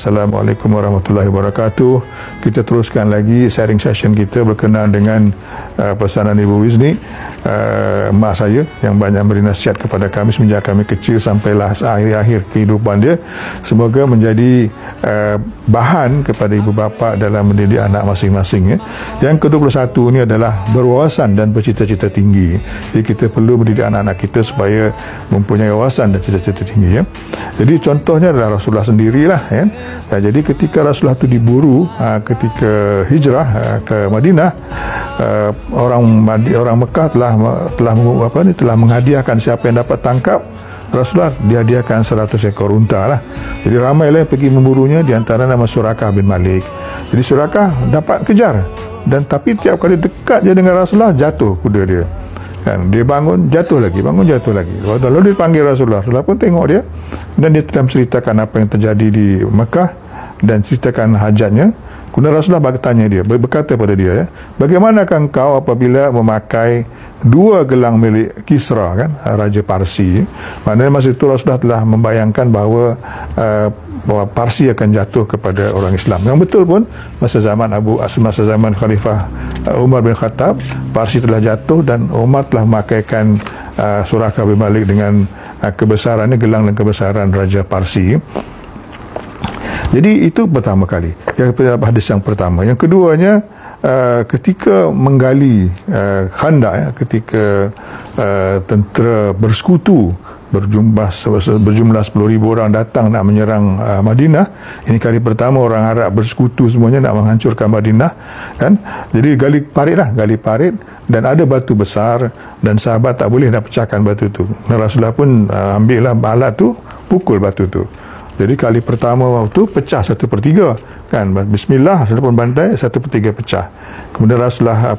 Assalamualaikum warahmatullahi wabarakatuh. Kita teruskan lagi sharing session kita berkenaan dengan pesanan Ibu Wizni, mak saya yang banyak beri nasihat kepada kami semenjak kami kecil sampailah akhir-akhir kehidupan dia. Semoga menjadi bahan kepada ibu bapa dalam mendidik anak masing-masing. Ya. Yang ke-21 ini adalah berwawasan dan bercita-cita tinggi. Jadi kita perlu mendidik anak-anak kita supaya mempunyai wawasan dan cita-cita tinggi. Ya. Jadi contohnya adalah Rasulullah sendirilah. Ya. Jadi ketika Rasulullah itu diburu ketika hijrah ke Madinah, orang Mekah telah menghadiahkan siapa yang dapat tangkap Rasulullah, dihadiahkan 100 ekor unta lah. Jadi ramailah yang pergi memburunya, di antara nama Surakah bin Malik. Jadi Surakah dapat kejar, dan tapi tiap kali dekat je dengan Rasulullah, jatuh kuda dia. Kan, dia bangun jatuh lagi. Lalu dia panggil Rasulullah pun tengok dia, dan dia telah menceritakan apa yang terjadi di Mekah dan ceritakan hajatnya. Kemudian Rasulullah berkata pada dia, ya, bagaimanakah engkau apabila memakai 2 gelang milik Kisra, kan, Raja Parsi. Maknanya masa itu Rasulullah telah membayangkan bahawa Parsi akan jatuh kepada orang Islam. Yang betul pun masa zaman Khalifah Umar bin Khattab, Parsi telah jatuh dan Umar telah memakaikan Surakah bin Malik dengan kebesarannya, gelang dan kebesaran Raja Parsi. Jadi itu pertama kali, yang hadis yang pertama. Yang keduanya, ketika menggali khandak, ya, ketika tentera bersekutu berjumlah 10,000 orang datang nak menyerang Madinah. Ini kali pertama orang Arab bersekutu semuanya nak menghancurkan Madinah, kan. Jadi gali parit dan ada batu besar, dan sahabat tak boleh nak pecahkan batu tu. Rasulullah pun ambillah alat tu, pukul batu tu. Jadi kali pertama waktu pecah 1/3, kan. Bismillah, pun bandai 1/3 pecah. Kemudian Rasulullah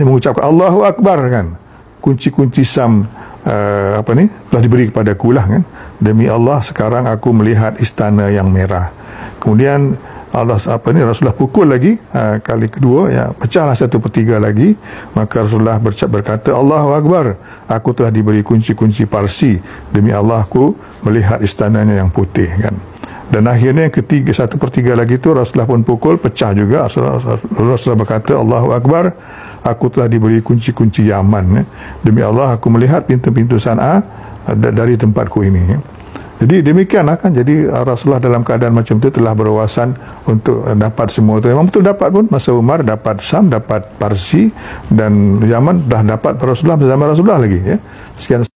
mengucapkan Allahu Akbar, kan. Kunci-kunci Sam telah diberi kepadaku lah, kan. Demi Allah sekarang aku melihat istana yang merah. Kemudian Rasulullah pukul lagi kali kedua, ya, pecahlah 1/3 lagi. Maka Rasulullah berkata Allahu Akbar, aku telah diberi kunci-kunci Parsi, demi Allah aku melihat istananya yang putih, kan. Dan akhirnya yang ketiga 1/3 lagi itu Rasulullah pun pukul, pecah juga. Rasulullah berkata Allahu Akbar, aku telah diberi kunci-kunci Yaman, ya. Demi Allah aku melihat pintu-pintu San'a dari tempatku ini, ya. Jadi demikianlah, kan. Jadi Rasulullah dalam keadaan macam itu telah berwawasan untuk dapat semua itu. Memang betul dapat pun. Masa Umar dapat Sam, dapat Parsi, dan Yaman dah dapat Rasulullah, zaman Rasulullah lagi, ya. Sekian.